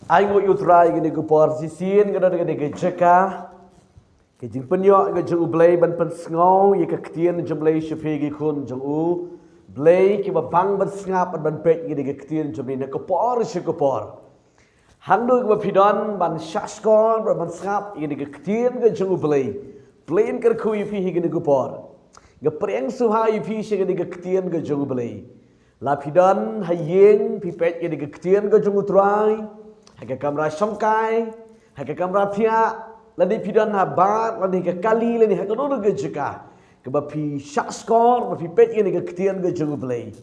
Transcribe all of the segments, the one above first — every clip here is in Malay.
Aingo utrai gini ke porsisin gada gini ke jeka ke jing penyo ke jung blay ban pen sngau ye ke ktien jung blay shepe gi kun jung u blay ki ba bang ban ngap ban pek gini ke ktien jung ne ke por she ke por hangdu ke pidon ban shaskon ban ngap gini ke ktien ke jung blay plain ker khu pi gini ke por ge preng su ha pi she gini ke ktien ke jung blay la pidon hayeng pi pek gini ke ktien ke jung utrai Hake kamera songkai, hake kamera tia, ladi pidan habat, ladi ke kali, ladi hake nuru ke jeka. Ke bapi syak skor, bapi pet ini ke ketian ke jengu belai.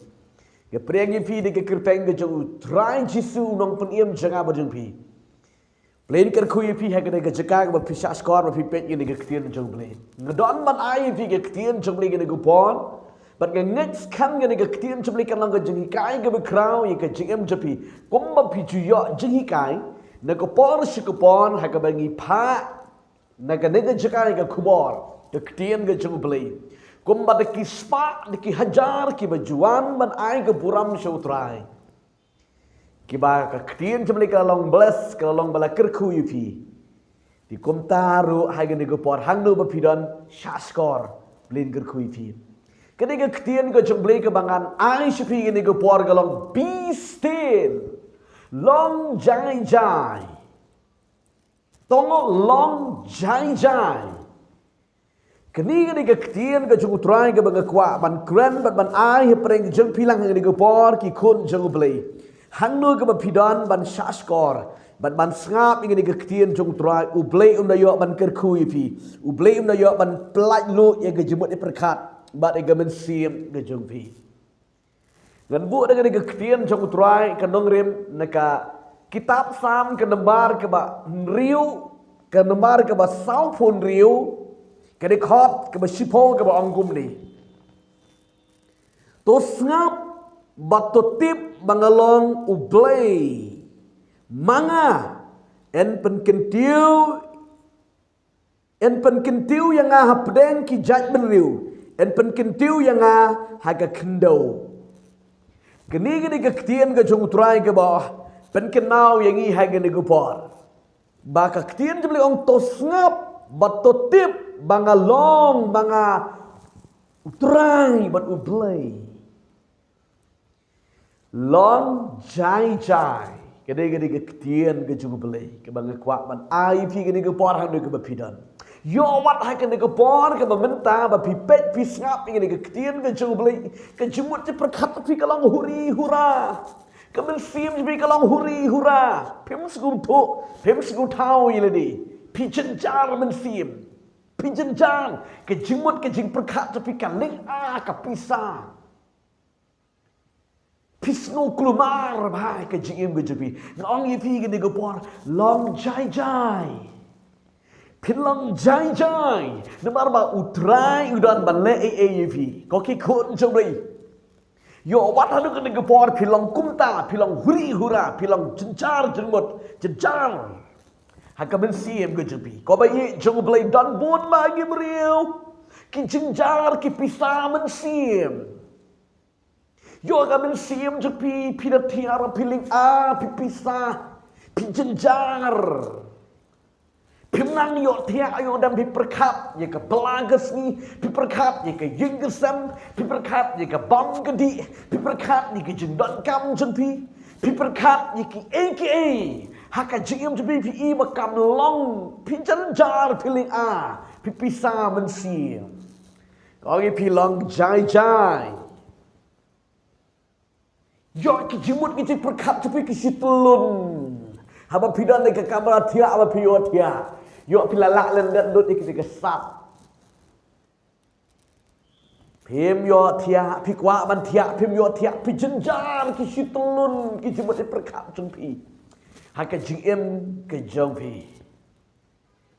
Ke priangi pi di ke kerpeng ke jengu, try jisu nong peniem jenga berjeng pi. Plain kerkui pi hake ke jeka, ke bapi syak skor, bapi pet ini ke ketian ke jengu belai. Ngedon ban ai pi ke ketian jengu belai ke kupon. But the next kan gani ke ketian cebli kan lang ke jengi kai ke bekrau ye ke jengem jepi kumba piju yo jengi kai na ke por si ke pon ha ke bangi pa na ke nega jekai ke kubor ke ketian ke jengu beli kumba de ki spa de ki hajar ki bajuan ban ai ke buram se utrai ki ba ke ketian cebli kan long bless ke long bala kerku yupi di kumtaru ha gani ke por hangno bapidon shaskor blin kerku yupi Ketika ketian ke jemblay ke bangan ai sepi ini ke por galong be still long jai jai tongo long jai jai ketika ketian ke jung utrai ke bangan kwa ban kren ban ai pereng jeng pilang ini ke por ki kun jeng blay hangnu ke bapidon ban shaskor ban ngap ini ke ketian jung utrai ublay undayo ban kerkui pi ublay undayo ban pelaj lu yang ke jemut perkat Bat igamen sim ke jung pi. Ngan bu dengan ke ketian jung utrai ke nongrim neka kitab sam ke nembar ke ba riu ke nembar ke ba saupun riu ke dekot ke ba sipo ke ba anggum ni. To ngap bato tip bangalong ublay manga en penkentiu yang hapdeng ki jaj benriu en penkentiu yang haga kendo. Kini ke ketian ke jung utrai ke bawah penkenau yang i haga negupor. Baka ketian jebli ong tos ngap batotip bangalong banga utrai bat ublay. Long jai jai. Kini ke ketian ke jung ublay ke banga kuak ban ai pi ke negupor hang ke bapidan. Yo wat hakan de kepor ke bementa ba pipet pisngap ini ke ketian ke jubli ke jemut je perkat pi kalong huri hura ke mensim je kalong huri hura pim sgu tau ile di pi jenjar mensim pi jenjar ke jemut ke jing perkat pi kaling a ka pisa pisno klumar ba ke jingim ke jepi ngong yi pi ke de kepor long jai jai Pilang jai jai, nemar ba utrai udan ban le AAV. Koki kun jomri. Yo wat hadu kene gepor pilang kumta, pilang huri hura, pilang jenjar jengmut, jenjar. Haka ben siem ke jepi. Ko ba ye jong blai dan bon lagi beriu. Ki jenjar ki pisa men siem. Yo haka ben siem jepi pinatiara piling a pipisa, pi jenjar. Pimnan yo tia ayo dan piperkat ye ke pelagas ni piperkat ye ke yinggesam piperkat ye ke bang gedi piperkat ye ke jendon kam jempi piperkat ye ke aka haka jingim jempi pi makam long pinjanjar piling a pipisa mensim kau ye pilong jai jai yo ke jimut ke piperkat jempi ke situlun haba pidan ke kamera tia haba piyo tia Yo pilalak lendat dut ikut kesat. Pim yo tia pi kwa ban tia pim yo tia pi jenjar ki situlun ki jemut perkat jengpi. Haka jingem ke jengpi.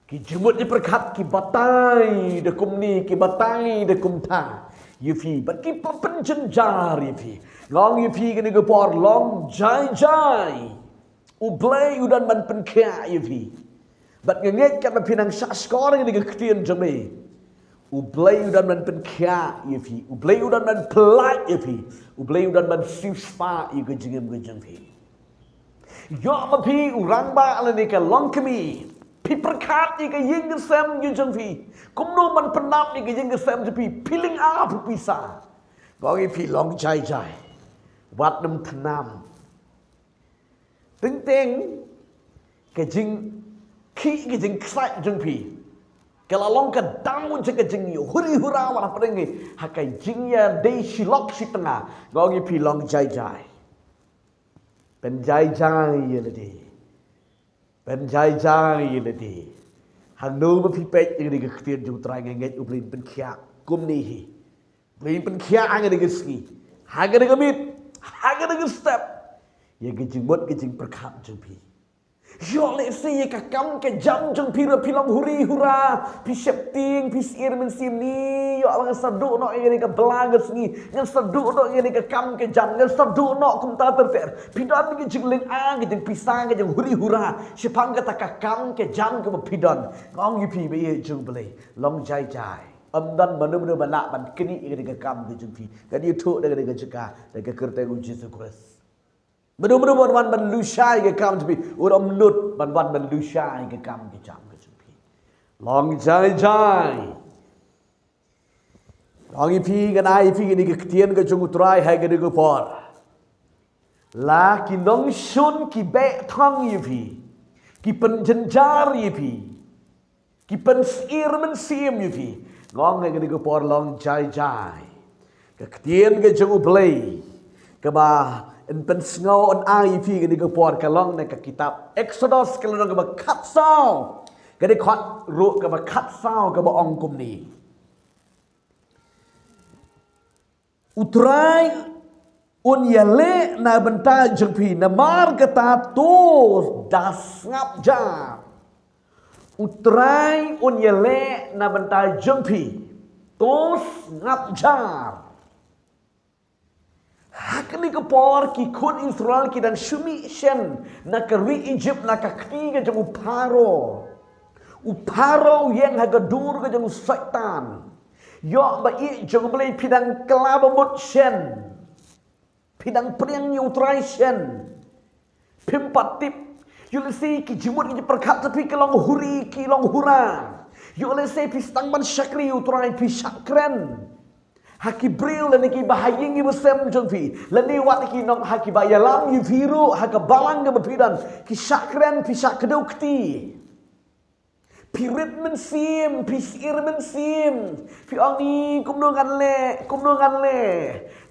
Ki jemut perkat ki batai de kumni ki batai de kumta. Yufi bat ki pen jenjar yufi. Long yufi ke por long jai jai. Ublay udan ban penkya yufi. Bat ngengek kat pinang saskor yang diketian jemai. Ublay udan man penkya yufi. Ublay udan man pelak yufi. Ublay udan man sifpa yu ke jengem ke jengpi. Yo ma pi urang ba ala ni ka long kami. Pi perkat ni ka ying ke sem yu jeng pi. Kum no man penap ni ka ying ke sem pi piling a pu pisa. Có cái phi long chai chai. Wat nam thanam. Tính tên cái jing khi cái jing sai jeng pi. Kalau long ka daun je ka jing yo huri hura wala padengi. Hakai jing ya dei silok si tengah. Có cái phi long chai chai. เป็นใจใจเลยดีเป็นใจใจเลยดีหากดูมาพี่เป็ดยังไงก็เตียนอยู่ตรายไงอุบลินเป็นเขียกุมนี่อุบลินเป็นเขียหางไงก็สกีหางไงก็มิดหางไงก็สเต็ปยังก็จึงมดก็จึงประคับจึงพี่ยอเลซี่กับกำกับจำจึงพี่เราพี่ลองฮุรีฮุราพี่เชฟติงพี่ซีร์มันซีมนี่ยอลังสะดุดเนาะยังไงก็บลางก็สกียังสะดุดเนาะยังไงก็กำกับจำยังสะดุดเนาะคุมตาเตอร์เตอร์พี่ดอนก็จึงเล่นอ้างก็จึงพี่สร้างก็จึงฮุรีฮุราเชฟังก็ตะกับกำกับจำก็มาพี่ดอนก้องยี่พี่ไปจึงไปเลยลองใจใจอมดันมันนึกมันละมันกินยังไงก็กำก็จึงพี่ก็ดีทุกยังไงก็จึงกาแต่ก็เกิดแต่กุญแจสุคริสBenar-benarวันมันลุชายกับกรรมจุพีอุดมนุษย์วันมันลุชายกับกรรมกับจำกับจุพีลองใจใจลองอีพีกันไอพีกันนี่กับเทียนกับจงอุตรายให้กันดีกับพอลากิน้องชุนกิเบะทั้งอีพีกิเป็นจันจารีอีพีกิเป็นสีรมันเสียมอีพีงองให้กันดีกับพอลองใจใจกับเทียนกับจงอุเพลย์กับมาอันเป็นสงอันอ้ายพี่กันดีก็ปวดกันล่องในกับกิตาบ Exodus กันล่องกับคัดเศร้ากันได้ขัดรู้กับคัดเศร้ากับองกุมนี้อุตรายอุนยาเละนาบรรดาจังพีนามารกตาโตดัสงับจาอุตรายอุนยาเละนาบรรดาจังพีโตงับจาHak ni kepor ki kun Israel ki dan shumi shen nak ri Egypt nak kni ke jang uparo yang haga dur ke jang syaitan yo ba I jang boleh pidang kelaba mut shen pidang priang ni utrai shen pimpat tip yo lesi ki jimut ki perkat tapi kelong huri ki long hura yo lesi pistang man syakri utrai pisakren Haki bril dan iki bahaying ibu sem jengfi. Lani wat iki nong haki bayalam i viru haka balang ke bepidan. Ki syakren pi syak kedukti. Pi rit men sim, pi sir men sim. Pi ong ni kum nongan le.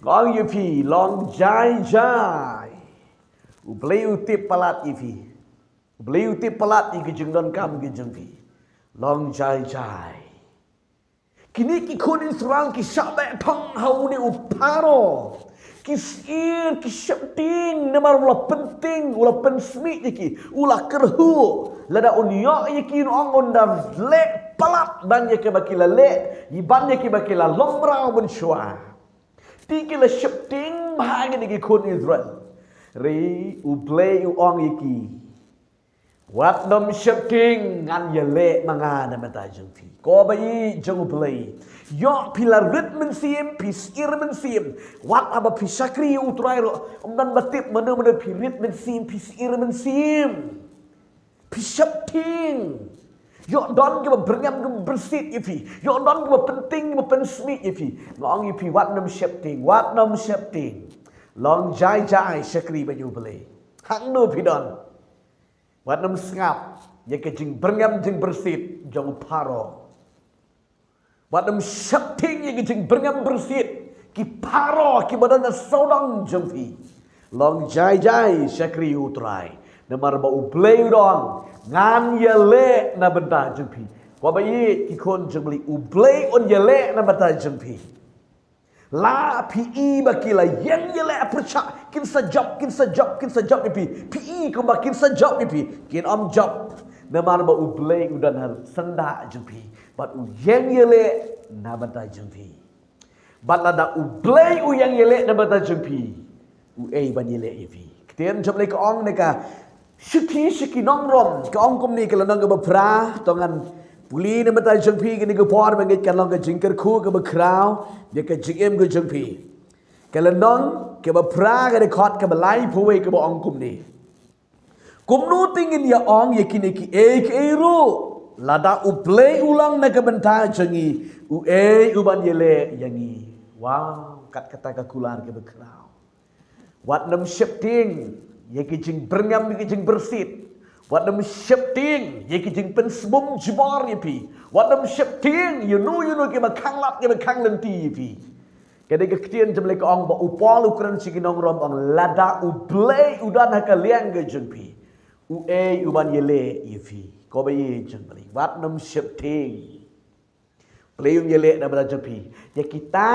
Ngong yu pi long jai jai. Ublei utip palat ifi. Ublei utip palat iki jeng don kam ki jengfi. Long jai jai. Kini ki kun Israel ki syabak thong hau ni uparo ki sir ki syapting namar ulah penting ulah pensmi ki ulah kerhu lada unya ki ong ondar le palat ban ye ke bakila le iban ye ki bakila lomrau ben shwa ti ki la syapting bahagi ni ki kun Israel ri uplay ong ki Wat nom syapting ngan ye le manga na mata jeng pi. Ko bai jeng play. Yo pilar rit men sim, pis ir men sim. Wat aba pisakri utrai ro. Omdan batip mana-mana pi rit men sim, pis ir men sim. Pisyapting. Yo don ke berngam ke bersit ye pi. Yo don ke penting ke pensmi ye pi. Ngong ye pi wat nom syapting, wat nom syapting. Long jai jai syakri baju play. Hang no pi don. Wat nam sengap, ya ke jing berngam jing bersit jauh paro. Wat nam syapting ya ke jing berngam bersit ki paro ki badan saudang jeng fi. Long jai jai syakri utrai. Namar ba ublei dong ngan ya le na benda jeng fi. Wa bayi ki kon jeng beli ublei on ya le na benda jeng fi. La PE bakila yang ye le percak kin sajab ni PE ko bakin sajab ni kin am job namar ba ublei udan har senda jempi bat u yang ye le na bata jempi bat la da ublei u yang ye le na bata jempi u ei ban ye le evi kten job le ko ong ne ka shiki nong rom ko ong kom ni ka nong ka ba pra tongan Puli ni mata jengpi kini ke por mengit kan long ke jingker ku ke bekrau dia ke jingem ke jengpi. Kalau nong ke bepra ke dekot ke belai puwe ke boong kum ni. Kumnu tingin ya ong ya kini ki ru. Lada uplay ulang na kabenta jangi. Uban yele yangi. Wow, kat kata kakular ke bekrau. Wat nam shifting. Ya kijing berngam ya kijing bersit. Wat nam shifting. Ya kijing pensbum jibar ya pi. Wat nam shifting. You know ke bakang lap ke bakang lenti ya pi. Kadang kektian jemle ke ong ba upal ukuran siginong rom ong lada uplay udan hakaliang ke jengpi. Uban yele ifi ko ba ye jengli wat nam shifting playum yele na bela jepi ya kita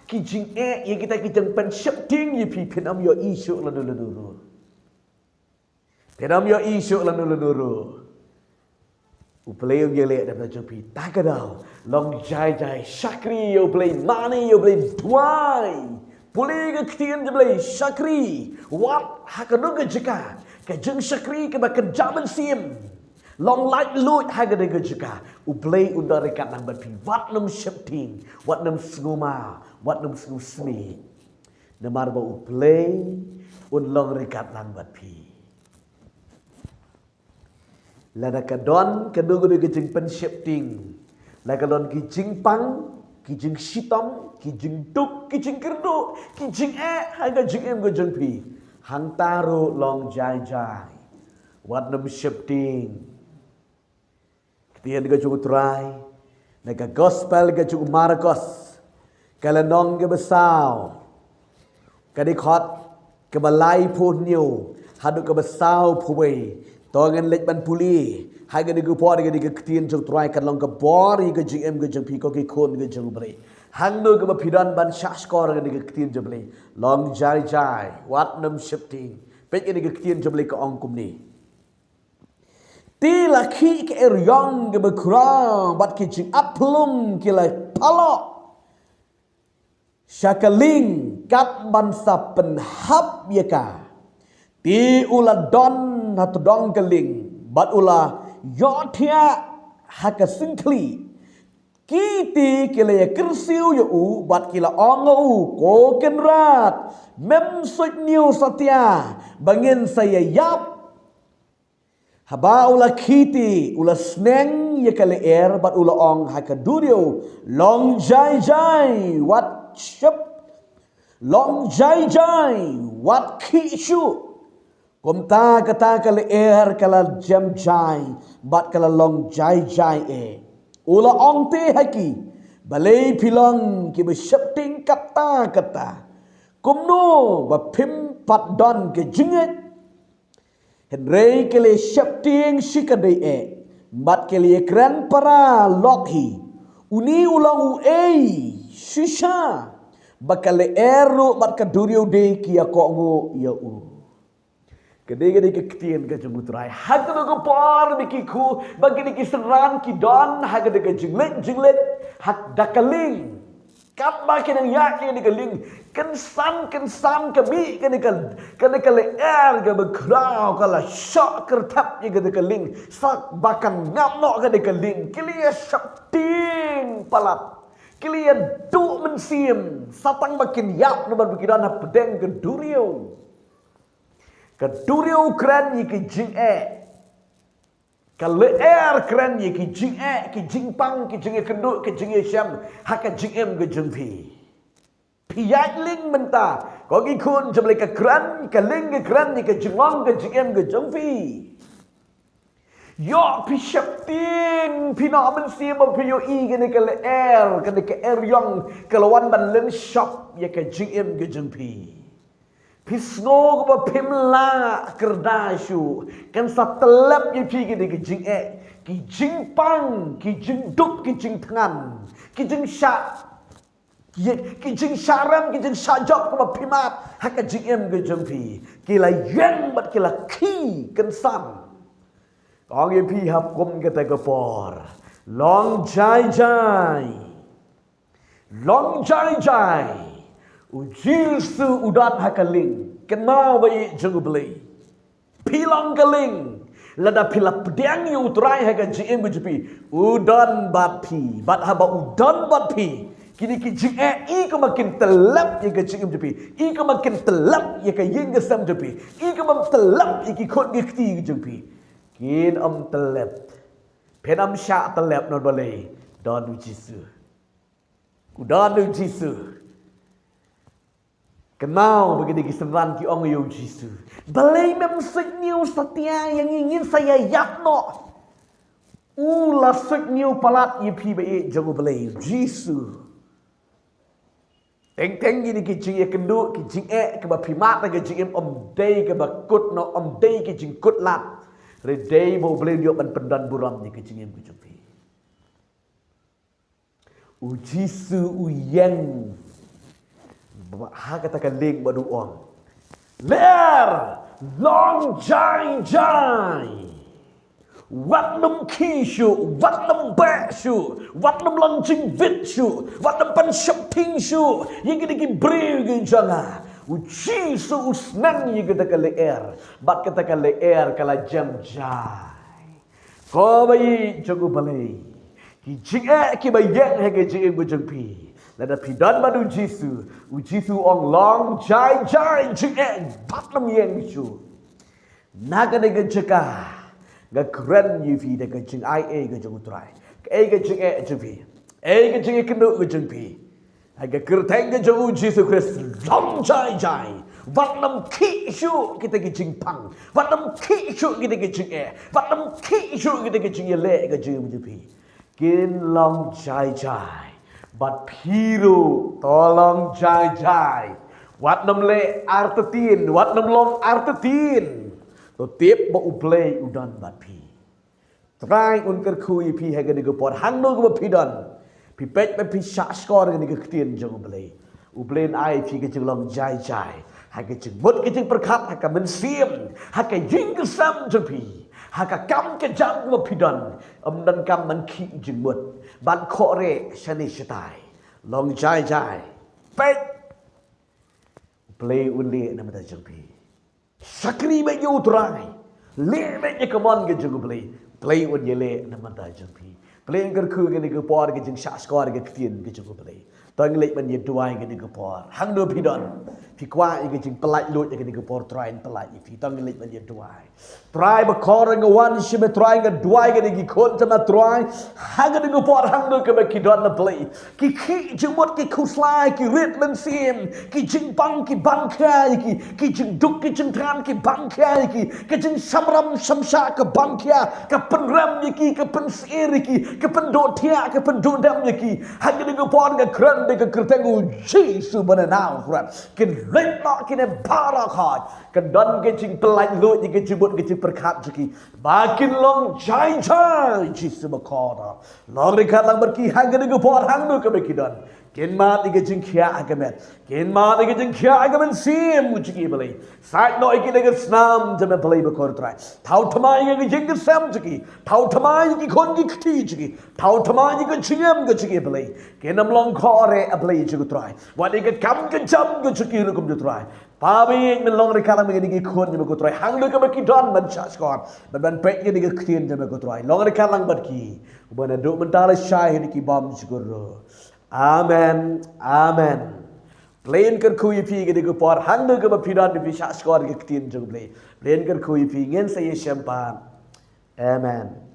kijing ya kita kijeng pen shifting ifi pinam yo isu lanu pinam yo isu lanu playum yele na bela jepi tagadau long jai shakri yo play money yo play tuai pulih kektian jemle shakri wat hakanu ke jeka Kajeng syakri ke bakan jaman sim. Long light loot haga de juga. Ublay undar rekat nang berpi. Wat nam shifting. Wat nam snguma. Wat nam snusmi. Namar ba ublay long rekat nang berpi. Lada kadon kadugo de kajeng pen shifting. Lada kadon kijing pang. Kijing sitom. Kijing tuk. Kijing kerdo. Kijing haga jeng kajeng pi. Hang taruh long jai. Wat nam shifting. Ketian ga cukup try. Naga gospel ga cukup Marcos. Kala nong ga besau. Kadi khot ke balai pun new. Hadu ke besau puwe. Tongan lek ban puli. Haga di gupor ga di ketian cukup try kan long ke bor ga jeng ga jeng piko ke kon ga jeng bre. Hang no ke pidan ban shaskor ga di ketian jeble. Long jai. Wat nam shifting. Pek ga di ketian jeble ke ongkum ni. Ti laki ke eryong ke bekurang bat kijing aplum ke lai palok. Syakaling kat bansa penhap yaka. Ti ula don hatu dong keling bat ula yotia haka singkli. Kiti kila ya kersiu ya bat kila ongo ko kenrat. Mem suit new satya bangin saya yap. Haba ula kiti, ula sneng ya kali bat ula ong haka durio. Long jai, wat ship. Long jai, wat kishu. Kumta kata kali kala jam jai, bat kala long jai Ula ong te haki, balay pilong ki shifting kata. Kumno ba pim pat don ke jingit. Henry kele shifting shikadai bat kele kran para lokhi uni ulang shisha bakale eru bat kaduriu de kia kongo ya Kadang-kadang keketian ke jemutrai hak tu par bikiku bagi ni kiseran ki don hak de jinglet hak dakaling kat baki nang yak ni kaling kensan kami kan ke bekrau kala syok kertap ye ke kaling sak bakan ngamno ke kaling kilia syapting palat kilia du mensim satang makin yak no berpikiran pedeng ke durio kran ye ke jing kalau kran ye ki jing pang ki jing kenduk ki jing syam hak jing ke jing Piyat ling menta. Kau ikut jemle ke kran, ke ling ke kran ni ke jengong ke jengem ke jengfi. Yo pi shapting, pi nak mensi mo pi yo i ke ni ke yang kelawan ban len shop ya ke jengem ke jengfi. Pi snow ko pim la kerdashu kan sa telap ye pi ke ni ke ki jing pang, ki jing duk, ki jing tangan, ki jing syak. Kijing syaram, kijing syajab kuma pimat haka jingem ke jempi kila yang bat kila ki kensan kong ye pi hap kum kata kepor long jai ujil su udat haka ling kenal bayi jengu beli pilang keling lada pila pedang yu utrai haka jingem ke jempi udan bat pi bat haba udan bat pi Kini kijing i ko makin telap ye ke jing jepi. I ko makin telap ye ke ying ke sam jepi. I ko mam telap ye ki khot ge kti jepi. Kin telap. Penam sya telap non balai. Don Jisu. Ku don Jisu. Kenal begini kiseran ki ong yo Jisu. Balai mem senyum setia yang ingin saya yakno. La senyum palat ye pi be jangu balai Jisu. Teng gini kijing ye kendu kijing ke ba pimat ke jing day ke ba kut no day ke jing kut lat re day bo boleh yo ban pendan buram ni kijing em kujupi u Jisu u yang ha katakan ling badu on ler long jai wat num kishu, wat num bashu, wat num launching vitshu, wat num pan shopping shu, yang kita beri janga. Uji su usnan yang kita kali air, bat kita kali air kala jam jai. Kau bayi jago balai, kijing ki bayang hege jing bujengpi. Lada pidan madu Jisu, ujisu ong long jai jing bat num yang shu. Naga nega jeka. Ga keren yufi de ga jing ai ga jung trai ga jing jupi ga jing kenu ga jung pi ga kerteng ga jung Jisu Christ long jai wat nam ki shu kita ga jing pang wat nam ki shu kita ga jing wat nam ki shu kita ga jing le ga jing jupi kin long jai but piru tolong jai wat nam le artetin wat nam long artetin to tiếp bộ play udan bat pi try un ker khui pi ha gani go por hang no go pi dan pi pet pe pi sha score gani go ktien jong play u play ai pi ke jing long jai ha ke jing mut ke jing perkhat ha ka men sim ha ke jing ke sam jong pi ha ka kam ke jam go pi dan dan kam man khi jing mut ban kho re shani shitai long jai pet play un le na mata jong pi Sakri me you try. Le me ye kaman ke jung play on ye le na man da jung pi. Play ker khu ke ni ko por ke jing sha score ke tien ke jung play. Tang le man ye duai ke ni ko por. Hang do pi don. Pi kwa ye ke jing pelai lut ke ni ko por try and pelai pi tang le man ye duai. Try ba kor ng one shi me try ke duai ke ni ki kon ta ma try. Hang ke ni ko por hang do ke me ki don na play. Ki jing mot ki khu slai ki rit man sim ki jing bang ki bang khai ki jing duk ki jing tran ki bang khai ki jing samram samsha ke bang kya ke penram ye ki ke pensir ki ke pendotia ke pendodam ye ki hang ke ni ko por ke kran de ke kertengu Jisu bana now rat kin let not kin bara khat kan don ke jing pelai lut ye ke jibut ke perkhat ki bakin long jai Jisu makora long rekat lang berki hang ke ni ko por hang no ke be ki don kin mat ke jing kya agamet kin mat ke jing kya agamen sim uchi belai sat no ke ne snam jame belai be kor trai thau thamai ke jing sam ki thau thamai ki khon ki khti ki thau thamai ke chingam ke chi belai kinam long khore ablai chi trai wat ke kam ke jam ke chi rukum ju trai pabi men long re kala me ke khon jame ko trai hang lo ke ki don man cha skor ban pek ke ke khtin jame ko trai long re kala bat ki bana do mentala shai ki bam siguro Amen. Plain ker kui pi ke diku por hang ke pidan di pisah skor ke tin jung play. Plain ker kui pi ngen saya syampan. Amen.